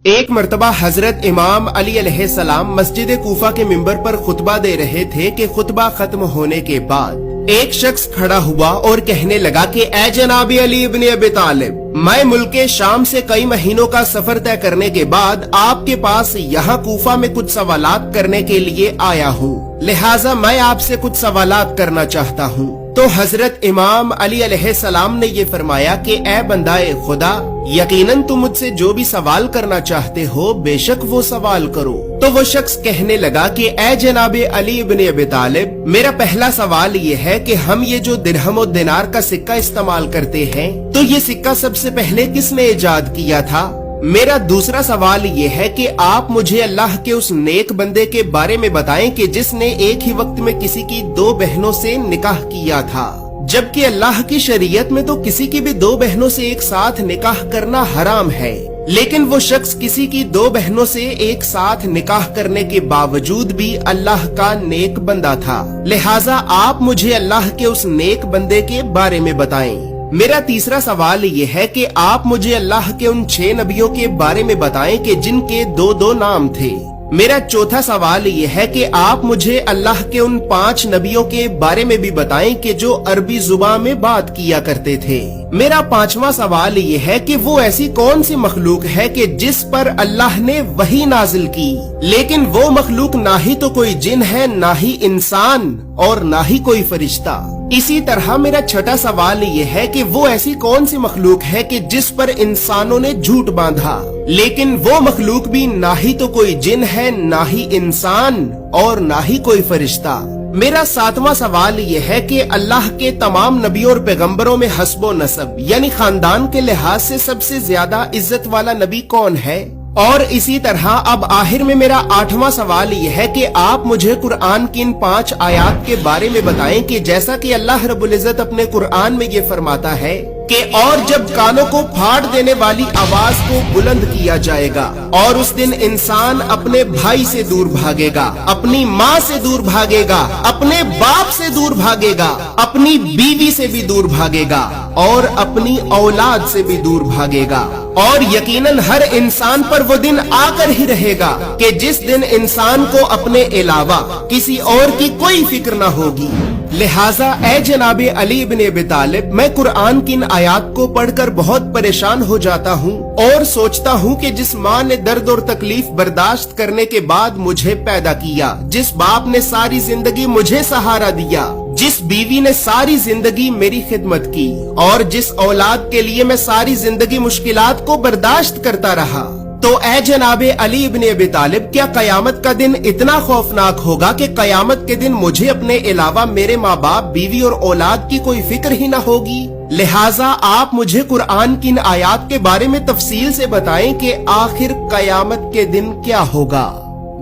ایک مرتبہ حضرت امام علی علیہ السلام مسجد کوفہ کے منبر پر خطبہ دے رہے تھے کہ خطبہ ختم ہونے کے بعد ایک شخص کھڑا ہوا اور کہنے لگا کہ اے جناب علی ابن ابی طالب، میں ملک شام سے کئی مہینوں کا سفر طے کرنے کے بعد آپ کے پاس یہاں کوفہ میں کچھ سوالات کرنے کے لیے آیا ہوں، لہٰذا میں آپ سے کچھ سوالات کرنا چاہتا ہوں۔ تو حضرت امام علی علیہ السلام نے یہ فرمایا کہ اے بندہ خدا، یقیناً تم مجھ سے جو بھی سوال کرنا چاہتے ہو بے شک وہ سوال کرو۔ تو وہ شخص کہنے لگا کہ اے جناب علی ابن ابی طالب، میرا پہلا سوال یہ ہے کہ ہم یہ جو درہم و دینار کا سکہ استعمال کرتے ہیں تو یہ سکہ سب سے پہلے کس نے ایجاد کیا تھا؟ میرا دوسرا سوال یہ ہے کہ آپ مجھے اللہ کے اس نیک بندے کے بارے میں بتائیں کہ جس نے ایک ہی وقت میں کسی کی دو بہنوں سے نکاح کیا تھا، جبکہ اللہ کی شریعت میں تو کسی کی بھی دو بہنوں سے ایک ساتھ نکاح کرنا حرام ہے، لیکن وہ شخص کسی کی دو بہنوں سے ایک ساتھ نکاح کرنے کے باوجود بھی اللہ کا نیک بندہ تھا، لہٰذا آپ مجھے اللہ کے اس نیک بندے کے بارے میں بتائیں۔ میرا تیسرا سوال یہ ہے کہ آپ مجھے اللہ کے ان 6 نبیوں کے بارے میں بتائیں کہ جن کے دو نام تھے۔ میرا چوتھا سوال یہ ہے کہ آپ مجھے اللہ کے ان 5 نبیوں کے بارے میں بھی بتائیں کہ جو عربی زبان میں بات کیا کرتے تھے۔ میرا 5واں سوال یہ ہے کہ وہ ایسی کون سی مخلوق ہے کہ جس پر اللہ نے وحی نازل کی، لیکن وہ مخلوق نہ ہی تو کوئی جن ہے، نہ ہی انسان اور نہ ہی کوئی فرشتہ۔ اسی طرح میرا 6واں سوال یہ ہے کہ وہ ایسی کون سی مخلوق ہے کہ جس پر انسانوں نے جھوٹ باندھا، لیکن وہ مخلوق بھی نہ ہی تو کوئی جن ہے، نہ ہی انسان اور نہ ہی کوئی فرشتہ۔ میرا 7واں سوال یہ ہے کہ اللہ کے تمام نبیوں اور پیغمبروں میں حسب و نسب یعنی خاندان کے لحاظ سے سب سے زیادہ عزت والا نبی کون ہے؟ اور اسی طرح اب آخر میں میرا 8واں سوال یہ ہے کہ آپ مجھے قرآن کی ان 5 آیات کے بارے میں بتائیں کہ جیسا کہ اللہ رب العزت اپنے قرآن میں یہ فرماتا ہے کہ اور جب کانوں کو پھاڑ دینے والی آواز کو بلند کیا جائے گا اور اس دن انسان اپنے بھائی سے دور بھاگے گا، اپنی ماں سے دور بھاگے گا، اپنے باپ سے دور بھاگے گا، اپنی بیوی سے بھی دور بھاگے گا اور اپنی اولاد سے بھی دور بھاگے گا، اور یقیناً ہر انسان پر وہ دن آ کر ہی رہے گا کہ جس دن انسان کو اپنے علاوہ کسی اور کی کوئی فکر نہ ہوگی۔ لہٰذا اے جناب علی ابن ابی طالب، میں قرآن کی ان آیات کو پڑھ کر بہت پریشان ہو جاتا ہوں اور سوچتا ہوں کہ جس ماں نے درد اور تکلیف برداشت کرنے کے بعد مجھے پیدا کیا، جس باپ نے ساری زندگی مجھے سہارا دیا، جس بیوی نے ساری زندگی میری خدمت کی اور جس اولاد کے لیے میں ساری زندگی مشکلات کو برداشت کرتا رہا، تو اے جناب علی ابن ابی طالب، کیا قیامت کا دن اتنا خوفناک ہوگا کہ قیامت کے دن مجھے اپنے علاوہ میرے ماں باپ، بیوی اور اولاد کی کوئی فکر ہی نہ ہوگی؟ لہٰذا آپ مجھے قرآن کی ان آیات کے بارے میں تفصیل سے بتائیں کہ آخر قیامت کے دن کیا ہوگا۔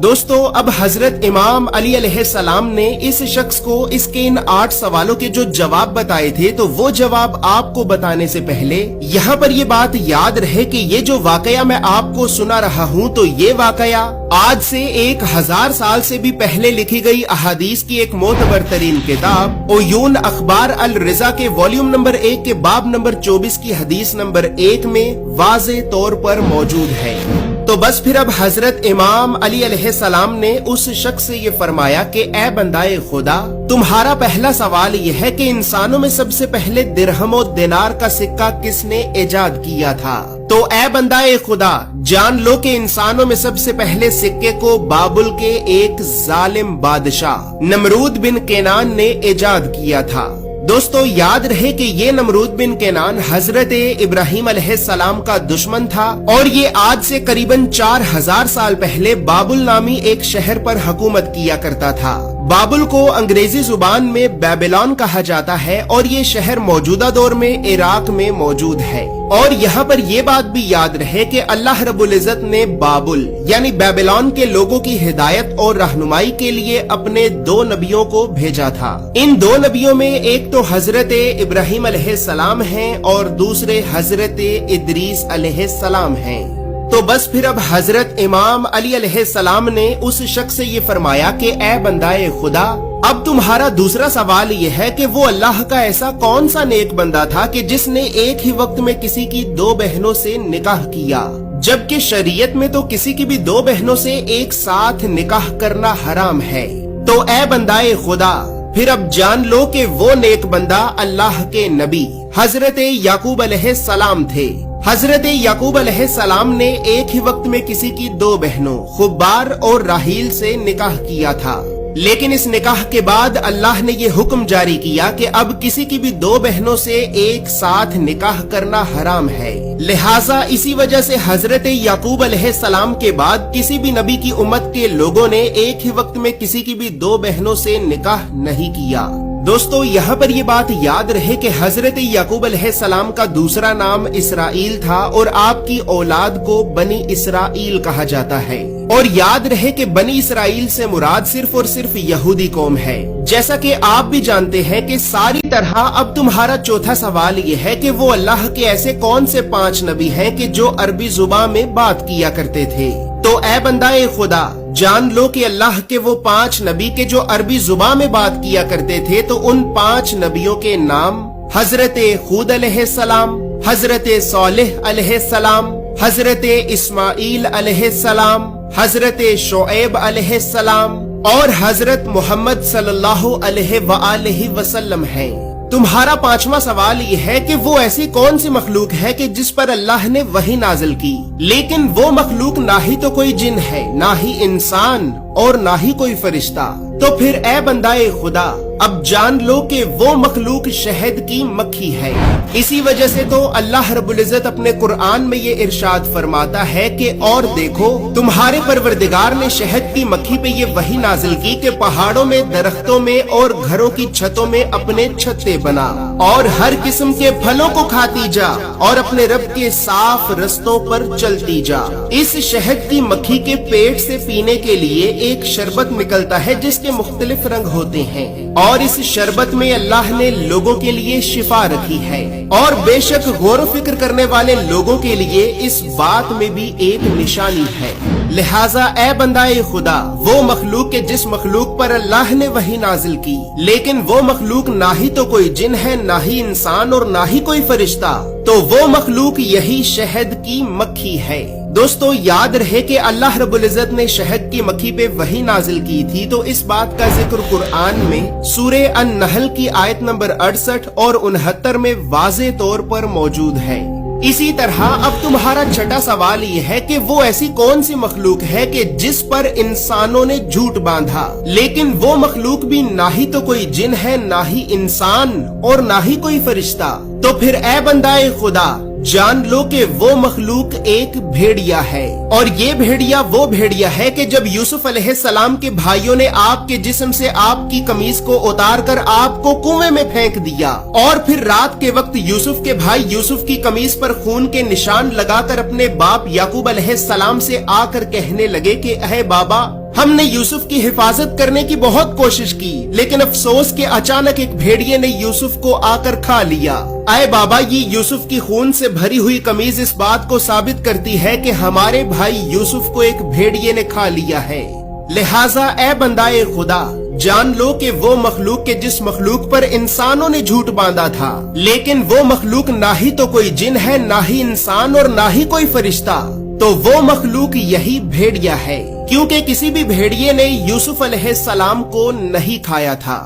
دوستو، اب حضرت امام علی علیہ السلام نے اس شخص کو اس کے ان 8 سوالوں کے جو جواب بتائے تھے، تو وہ جواب آپ کو بتانے سے پہلے یہاں پر یہ بات یاد رہے کہ یہ جو واقعہ میں آپ کو سنا رہا ہوں تو یہ واقعہ آج سے 1000 سال سے بھی پہلے لکھی گئی احادیث کی ایک معتبر ترین کتاب عیون اخبار الرضا کے والیوم نمبر 1 کے باب نمبر 24 کی حدیث نمبر 1 میں واضح طور پر موجود ہے۔ تو بس پھر اب حضرت امام علی علیہ السلام نے اس شخص سے یہ فرمایا کہ اے بندہ خدا، تمہارا پہلا سوال یہ ہے کہ انسانوں میں سب سے پہلے درہم و دینار کا سکہ کس نے ایجاد کیا تھا؟ تو اے بندہ خدا، جان لو کہ انسانوں میں سب سے پہلے سکے کو بابل کے ایک ظالم بادشاہ نمرود بن کینان نے ایجاد کیا تھا۔ دوستو، یاد رہے کہ یہ نمرود بن کینان حضرت ابراہیم علیہ السلام کا دشمن تھا اور یہ آج سے قریباً 4000 سال پہلے بابل نامی ایک شہر پر حکومت کیا کرتا تھا۔ بابل کو انگریزی زبان میں بیبلون کہا جاتا ہے اور یہ شہر موجودہ دور میں عراق میں موجود ہے۔ اور یہاں پر یہ بات بھی یاد رہے کہ اللہ رب العزت نے بابل یعنی بیبلون کے لوگوں کی ہدایت اور رہنمائی کے لیے اپنے 2 نبیوں کو بھیجا تھا۔ ان 2 نبیوں میں ایک تو حضرت ابراہیم علیہ السلام ہیں اور دوسرے حضرت ادریس علیہ السلام ہیں۔ تو بس پھر اب حضرت امام علی علیہ السلام نے اس شخص سے یہ فرمایا کہ اے بندہ خدا، اب تمہارا دوسرا سوال یہ ہے کہ وہ اللہ کا ایسا کون سا نیک بندہ تھا کہ جس نے ایک ہی وقت میں کسی کی 2 بہنوں سے نکاح کیا، जबकि शरीयत में तो किसी की भी दो बहनों से एक साथ निकाह करना हराम है। तो ए बंदाए खुदा, फिर अब जान लो कि वो नेक बंदा अल्लाह के नबी हजरत याकूब अलैहिस्सलाम थे। हजरत याकूब अलैहिस्सलाम ने एक ही वक्त में किसी की दो बहनों खुब्बार और राहील से निकाह किया था, लेकिन इस निकाह के बाद अल्लाह ने ये हुक्म जारी किया कि अब किसी की भी दो बहनों से एक साथ निकाह करना हराम है। लिहाजा इसी वजह से हजरत याकूब अलैहिस्सलाम के बाद किसी भी नबी की उम्मत के लोगों ने एक ही वक्त में किसी की भी दो बहनों से निकाह नहीं किया। दोस्तों, यहाँ पर ये बात याद रहे कि हजरत याकूब अलैहिस्सलाम का दूसरा नाम इसराइल था और आपकी औलाद को बनी इसराइल कहा जाता है। और याद रहे कि बनी इसराइल से मुराद सिर्फ और सिर्फ यहूदी कौम है। जैसा कि आप भी जानते हैं कि सारी तरह अब तुम्हारा चौथा सवाल ये है कि वो अल्लाह के ऐसे कौन से 5 नबी हैं कि जो अरबी जुबान में बात किया करते थे। तो ए बंदाए खुदा, जान लो कि अल्लाह के वो 5 नबी के जो अरबी जुबान में बात किया करते थे, तो उन 5 नबियों के नाम हजरत हूद अलैहिस्सलाम, हजरत सालेह अलैहिस्सलाम, हजरत इस्माइल अलैहिस्सलाम, हजरत शुएब अलैहिस्सलाम और हजरत मोहम्मद सल्लल्लाहु अलैहि वसल्लम है। तुम्हारा 5वां सवाल ये है कि वो ऐसी कौन सी मखलूक है कि जिस पर अल्लाह ने वही नाजिल की, लेकिन वो मखलूक ना ही तो कोई जिन है, ना ही इंसान और ना ही कोई फरिश्ता। तो फिर ए बंदाए खुदा, अब जान लो कि वो मखलूक शहद की मक्खी है। इसी वजह से तो अल्लाह रब्बुल इज्जत अपने कुरान में ये इरशाद फरमाता है कि और देखो, तुम्हारे परवरदिगार ने शहद की मक्खी पे ये वही नाजिल की कि पहाड़ों में, दरख्तों में और घरों की छतों में अपने छत्ते बना और हर किस्म के फलों को खाती जा और अपने रब के साफ रस्तों पर चलती जा। इस शहद की मक्खी के पेट से पीने के लिए एक शरबत निकलता है जिसके मुख्तलिफ रंग होते हैं और इस शरबत में अल्लाह ने लोगों के लिए शिफा रखी है। और बेशक गौर व फिक्र करने वाले लोगों के लिए इस बात में भी एक निशानी है। लिहाजा ए बंदाए खुदा, वो मखलूक के जिस मखलूक पर अल्लाह ने वही नाजिल की, लेकिन वो मखलूक ना ही तो कोई जिन है, ना ही इंसान और ना ही कोई फरिश्ता, तो वो मखलूक यही शहद की मक्खी है। दोस्तों, याद रहे कि अल्लाह रब्बुल इज्जत ने शहद की मक्खी पे वही नाजिल की थी, तो इस बात का जिक्र कुरान में सूरे अन-नहल की आयत नंबर 68 और 69 में वाज़े तौर पर मौजूद है। इसी तरह अब तुम्हारा छठा सवाल ये है कि वो ऐसी कौन सी मखलूक है कि जिस पर इंसानों ने झूठ बांधा, लेकिन वो मखलूक भी ना ही तो कोई जिन है, ना ही इंसान और ना ही कोई फरिश्ता। तो फिर ए बंदाए खुदा, जान लो कि वो मखलूक एक भेड़िया है। और ये भेड़िया वो भेड़िया है कि जब यूसुफ अलैहिस्सलाम के भाइयों ने आपके जिस्म से आपकी कमीज को उतार कर आपको कुएं में फेंक दिया और फिर रात के वक्त यूसुफ के भाई यूसुफ की कमीज पर खून के निशान लगाकर अपने बाप याकूब अलैहिस्सलाम से आकर कहने लगे कि अहे बाबा, हमने यूसुफ की हिफाजत करने की बहुत कोशिश की, लेकिन अफसोस के अचानक एक भेड़िए ने यूसुफ को आकर खा लिया। आए बाबा, ये यूसुफ की खून से भरी हुई कमीज इस बात को साबित करती है कि हमारे भाई यूसुफ को एक भेड़िए ने खा लिया है। लिहाजा ए बंदाए खुदा, जान लो कि वो मखलूक के जिस मखलूक पर इंसानों ने झूठ बांधा था, लेकिन वो मखलूक ना ही तो कोई जिन है, ना ही इंसान और ना ही कोई फरिश्ता, तो वो मखलूक यही भेड़िया है, क्योंकि किसी भी भेड़िए ने यूसुफ अलैहिस्सलाम को नहीं खाया था।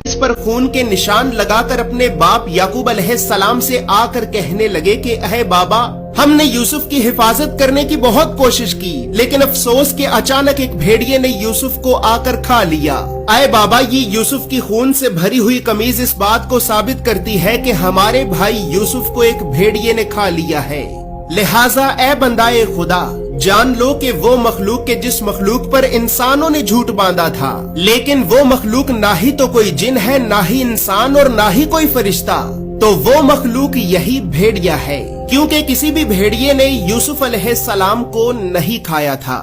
इस पर खून के निशान लगाकर अपने बाप याकूब अलैहिस्सलाम से आकर कहने लगे कि अहे बाबा, हमने यूसुफ की हिफाजत करने की बहुत कोशिश की, लेकिन अफसोस के अचानक एक भेड़िए ने यूसुफ को आकर खा लिया। आए बाबा, ये यूसुफ की खून से भरी हुई कमीज इस बात को साबित करती है कि हमारे भाई यूसुफ को एक भेड़िए ने खा लिया है। लिहाजा ए बंदाए खुदा, जान लो कि वो मखलूक के जिस मखलूक पर इंसानों ने झूठ बांधा था, लेकिन वो मखलूक ना ही तो कोई जिन है, ना ही इंसान और ना ही कोई फरिश्ता, तो वो मखलूक यही भेड़िया है, क्योंकि किसी भी भेड़िए ने यूसुफ अलैहिस्सलाम को नहीं खाया था।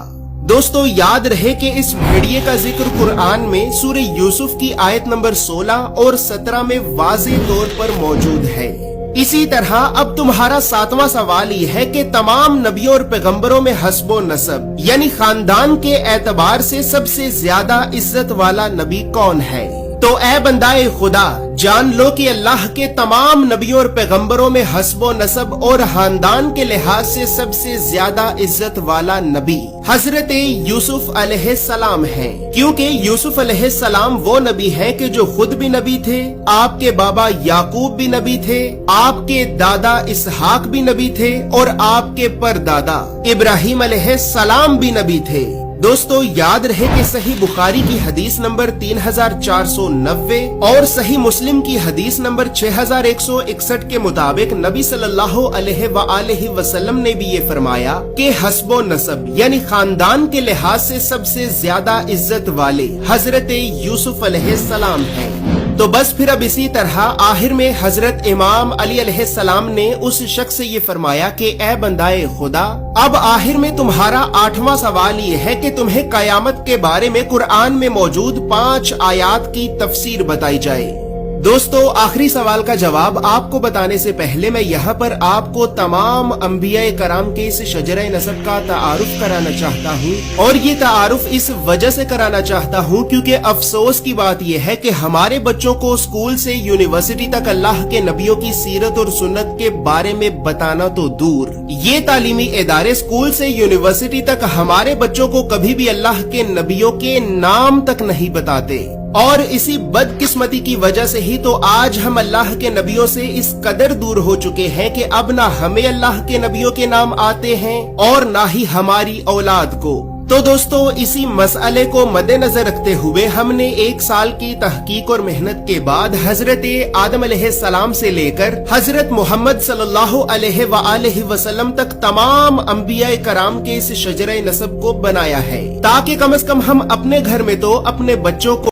दोस्तों, याद रहे कि इस भेड़िए का जिक्र कुरान में सूरे यूसुफ की आयत नंबर 16 और 17 में वाज़े तौर पर मौजूद है। इसी तरह अब तुम्हारा 7वां सवाल ये है कि तमाम नबियों और पैगंबरों में हस्बो नसब यानी खानदान के एतबार से सबसे ज्यादा इज्जत वाला नबी कौन है। तो ए बंदाए खुदा, जान लो कि अल्लाह के तमाम नबियों और पैगंबरों में हस्बो नसब और खानदान के लिहाज से सबसे ज्यादा इज्जत वाला नबी हजरत यूसुफ अलैहिस्सलाम हैं, क्योंकि यूसुफ अलैहिस्सलाम वो नबी हैं कि जो खुद भी नबी थे, आपके बाबा याकूब भी नबी थे, आपके दादा इसहाक भी नबी थे और आपके परदादा इब्राहिम अलैहिस्सलाम भी नबी थे। दोस्तों याद रहे कि सही बुखारी की हदीस नंबर 3490 और सही मुस्लिम की हदीस नंबर 6161 के मुताबिक नबी सल्लल्लाहु अलैहि वसल्लम ने भी ये फरमाया कि हस्बो नसब यानी खानदान के लिहाज से सबसे ज्यादा इज्जत वाले हजरत यूसुफ अलैहिस्सलाम हैं। तो बस फिर अब इसी तरह आखिर में हजरत इमाम अली अलैहिस्सलाम ने उस शख्स से ये फरमाया कि ए बंदाए खुदा, अब आखिर में तुम्हारा 8वां सवाल ये है कि तुम्हें कयामत के बारे में कुरान में मौजूद 5 आयात की तफसीर बताई जाए। दोस्तों आखिरी सवाल का जवाब आपको बताने से पहले मैं यहाँ पर आपको तमाम अंबिया कराम के इस शजरे नसब का तारुफ कराना चाहता हूँ, और ये तारुफ इस वजह से कराना चाहता हूँ क्योंकि अफसोस की बात यह है कि हमारे बच्चों को स्कूल से यूनिवर्सिटी तक अल्लाह के नबियों की सीरत और सुन्नत के बारे में बताना तो दूर, ये तालीमी इदारे स्कूल से यूनिवर्सिटी तक हमारे बच्चों को कभी भी अल्लाह के नबियों के नाम तक नहीं बताते। और इसी बदकिस्मती की वजह से ही तो आज हम अल्लाह के नबियों से इस कदर दूर हो चुके हैं कि अब ना हमें अल्लाह के नबियों के नाम आते हैं और ना ही हमारी औलाद को। तो दोस्तों इसी मसले को मद्देनजर रखते हुए हमने 1 साल की तहकीक और मेहनत के बाद हजरत आदम अलैहिस्सलाम से लेकर हजरत मोहम्मद सल्लल्लाहु अलैहि वसल्लम तक तमाम अंबिया कराम के इस शजरे नसब को बनाया है, ताकि कम से कम हम अपने घर में तो अपने बच्चों को